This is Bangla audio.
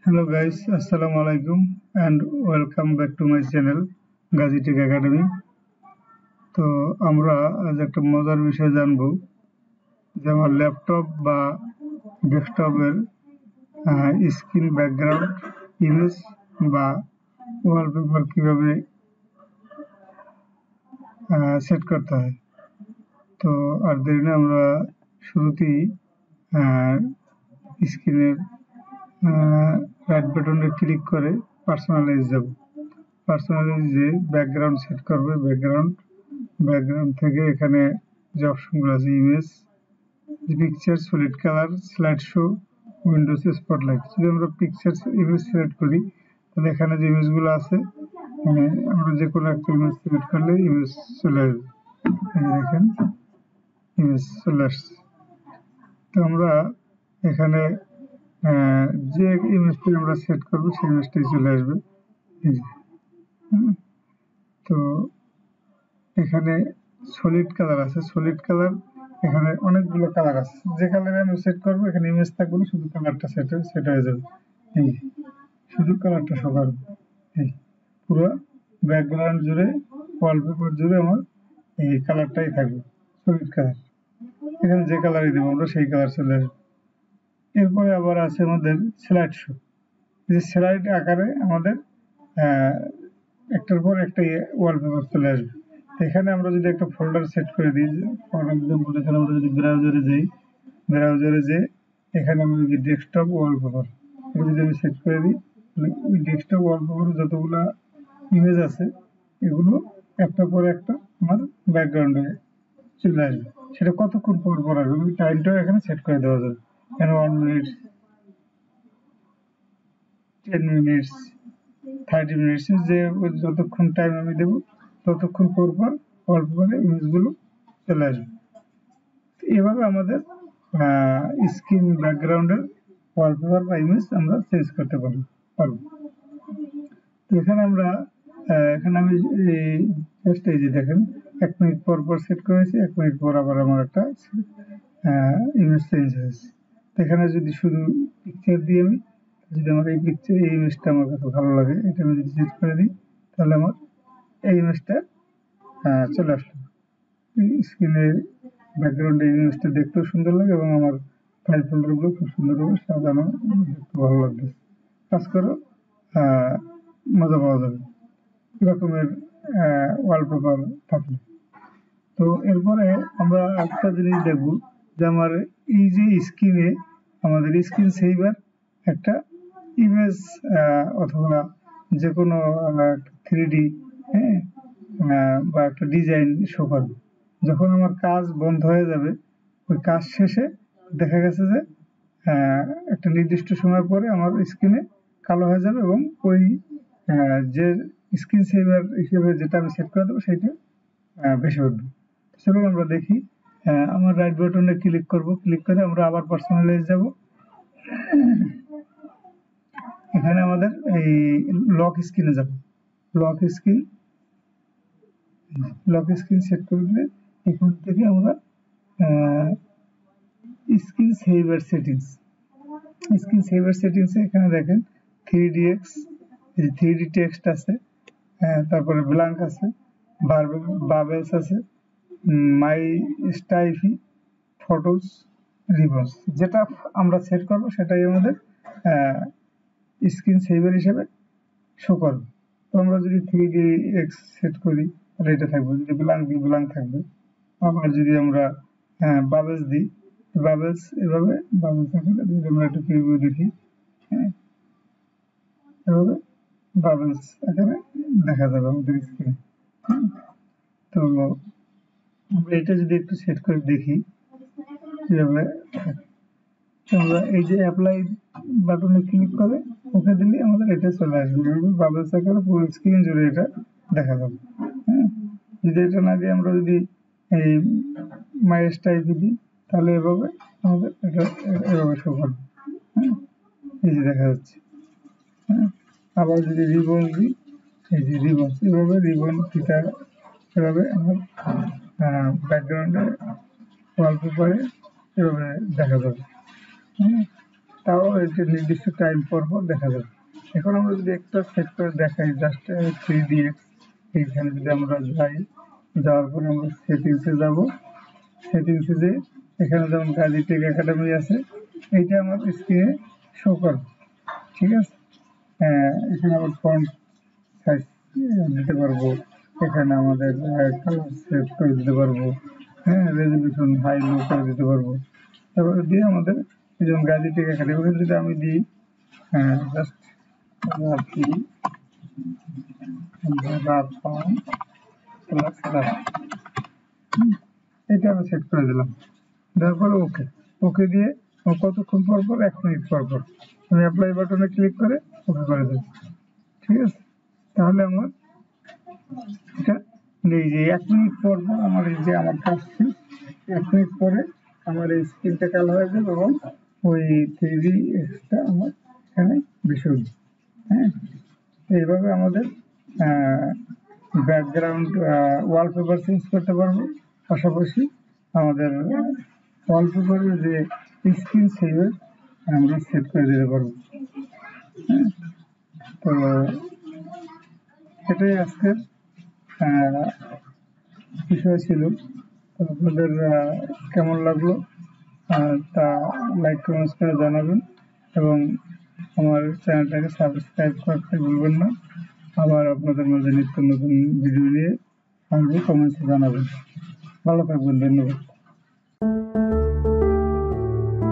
Hello guys, Assalamu alaikum and welcome back to my channel Gazi Tech Academy. তো আমরা আজ একটা মজার বিষয় জানবো যে আমার ল্যাপটপ বা ডেস্কটপের স্ক্রিন ব্যাকগ্রাউন্ড ইমেজ বা ওয়ালপেপার কিভাবে সেট করতে হয়। তো আর দেরি না, আমরা শুরুতেই স্ক্রিনের রাইট বাটনে ক্লিক করে পার্সোনালাইজ যাব। পার্সোনালাইজে ব্যাকগ্রাউন্ড সেট করবে। ব্যাকগ্রাউন্ড থেকে এখানে যে অপশনগুলো আছে, image, picture, solid colour, slide show, Windows spotlight. যদি আমরা পিকচার ইমেজ সিলেক্ট করি তাহলে এখানে যে ইমেজগুলো আছে আমরা যে কোনো একটা ইমেজ সিলেক্ট করলে ইমেজ চলে আসবে। দেখেন ইমেজ চলে আসছে। তো আমরা এখানে যে ইমেজটি আমরা সেট করবো সেই ইমেজটাই চলে আসবে। তো এখানে সলিড কালার আছে, সলিড কালার এখানে অনেকগুলো কালার আছে। যে কালারে আমি সেট করবো এখানে ইমেজ থাকবে না, শুধু কালারটা সেট হয়ে যাবে। এই শুধু কালারটা শো করবে। এই পুরো ব্যাকগ্রাউন্ড জুড়ে, ওয়ালপেপার জুড়ে আমার এই কালারটাই থাকবে, সলিড কালার। এখানে যে কালারই দেবো আমরা সেই কালার চলে আসবে। এরপরে আবার আছে আমাদের স্লাইড শো। যে স্লাইড আকারে আমাদের একটার পর একটা ওয়ালপেপার চলে আসবে। এখানে আমরা যদি একটা ফোল্ডার সেট করে দিই, ফর এক্সাম্পল এখানে আমরা যদি ব্রাউজারে যে এখানে আমরা যদি ডেস্কটপ ওয়ালপেপার এটা যদি আমি সেট করে দিই, তাহলে ওই ডেস্কটপ ওয়ালপেপারে যতগুলা ইমেজ আছে এগুলো একটা পর একটা আমার ব্যাকগ্রাউন্ডে চলে আসবে। সেটা কতক্ষণ পর আসবে ওই টাইমটাও এখানে সেট করে দেওয়া যাবে। এখানে 1 মিনিট, 10 মিনিটস, 30 মিনিটস, যে যতক্ষণ টাইম আমি দেবো ততক্ষণ পর ওয়ালপেপারে ইমেজগুলো চলে আসবে। এভাবে আমাদের স্ক্রিন ব্যাকগ্রাউন্ডের ওয়ালপেপার বা ইমেজ আমরা চেঞ্জ করতে পারবো। তো এখানে আমরা আমি জাস্ট এই যে দেখেন 1 মিনিট পর সেট করেছি, 1 মিনিট পর আবার আমার একটা ইমেজ চেঞ্জ হয়েছে। তো এখানে যদি শুধু পিকচার দিয়ে আমি যদি আমার এই ইমেজটা আমার কাছে ভালো লাগে, এটা আমি যদি সেট করে দিই তাহলে আমার এই ইমেজটা চলে আসলো। স্ক্রিনের ব্যাকগ্রাউন্ডে এই ইমেজটা দেখতেও সুন্দর লাগে এবং আমার ফাইল ফোল্ডারগুলো খুব সুন্দরভাবে সাজানো, দেখতে ভালো লাগবে। কাজ করো, মজা পাওয়া যাবে এরকমের ওয়ালপেপার থাকলে। তো এরপরে আমরা একটা জিনিস দেখব যে আমার এই যে স্ক্রিনে আমাদের স্ক্রিন সেভার একটা ইমেজ অথবা যে কোনো 3D বা একটা ডিজাইন শো করবে। যখন আমার কাজ বন্ধ হয়ে যাবে, ওই কাজ শেষে দেখা গেছে যে একটা নির্দিষ্ট সময় পরে আমার স্ক্রিনে কালো হয়ে যাবে এবং ওই যে স্ক্রিন সেভার হিসেবে যেটা আমি সেট করে দেবো সেইটা ভেসে উঠবে। চলুন আমরা দেখি। আমার রাইট বাটনে ক্লিক করব, ক্লিক করে আমরা আবার পার্সোনালাইজ যাব। এখানে আমাদের এই লক স্ক্রিনে যাব। লক স্ক্রিন সেট করে দিলে এখান থেকে আমরা স্ক্রিন সেভার সেটিংস এখানে দেখেন 3dx, 3D টেক্সট আছে, তারপরে ব্ল্যাঙ্ক আছে, বাবেলস আছে, মাই স্টাইফি, ফটোস, রিবন্স। যেটা আমরা সেট করবো সেটাই আমাদের স্ক্রিন সেভার হিসেবে শো করবে। তো আমরা যদি 3dx সেট করি তাহলে এটা থাকবে, যদি ব্ল্যাঙ্ক দিই ব্ল্যাঙ্ক থাকবে। আবার যদি আমরা বাবেলস দিই, বাবেলস এভাবে বাবেলস থাকলে যদি আমরা একটু প্রিভিউ দেখি, এভাবে বাবেলস এখানে দেখা যাবে আমাদের স্ক্রিনে। তো আমরা এটা যদি একটু সেট করে দেখি কিভাবে, আমরা এই যে অ্যাপ্লাই বাটনে ক্লিক করে ওকে দিলে আমাদের এটা চলে আসবে, বাবেলস আকারে পুরো স্ক্রিন জুড়ে এটা দেখা যাবে। যদি এটা না দিয়ে আমরা যদি এই মাই স্টাইপে দিই তাহলে এভাবে আমাদের এটা এভাবে শো করবে। এই যে দেখা যাচ্ছে। আবার যদি রিবন দিই, এই যে রিবন, এভাবে রিবন ফিতা এভাবে আমার ব্যাকগ্রাউন্ডে ওয়ালপেপারে এভাবে দেখা যাবে। তাও এটা নির্দিষ্ট টাইম পর পর দেখা যাবে। এখন আমরা যদি একটা সেট করে দেখাই জাস্ট 3dx, এইখানে যদি আমরা যাই, যাওয়ার পরে আমরা সেটিংসে যাব, সেটিংসে যে এখানে যেমন গাজী টেক একাডেমি আছে, এইটা আমার স্ক্রিনে শো করবে। ঠিক আছে, এখানে আবার ফন্ট সাইজ দিতে পারবো, এখানে আমাদের কালার সেট করে দিতে পারবো, রেজলিউশন হাই লো করে দিতে পারবো। তারপরে দিয়ে আমাদের যেমন গাজী টেক একাডেমি, ওখানে যদি আমি দিই জাস্ট এটা আমি সেট করে দিলাম, দেওয়ার পরে ওকে, ওকে দিয়ে কতক্ষণ পর পর, 1 মিনিট পর পর আমি অ্যাপ্লাই বাটনে ক্লিক করে ওকে করে দেবো। ঠিক আছে, তাহলে আমার এটা এই যে 1 মিনিট পর পর আমার এই যে আমার কাজ শেষ, 1 মিনিট পরে আমার এই স্ক্রিনটা কালো হয়ে যাবে এবং ওই 3dx আমার এখানে বিষয়। এইভাবে আমাদের ব্যাকগ্রাউন্ড ওয়ালপেপার চেঞ্জ করতে পারবো, পাশাপাশি আমাদের ওয়ালপেপারের যে স্ক্রিন সেভার আমরা সেট করে দিতে পারবো। তো এটাই আজকের বিষয় ছিল। তো আপনাদের কেমন লাগলো তা লাইক কমেন্টস করে জানাবেন এবং আমার চ্যানেলটাকে সাবস্ক্রাইব করতে ভুলবেন না। আবার আপনাদের মাঝে নিত্য নতুন ভিডিও নিয়ে আসবো, কমেন্টসে জানাবেন। ভালো থাকবেন, ধন্যবাদ।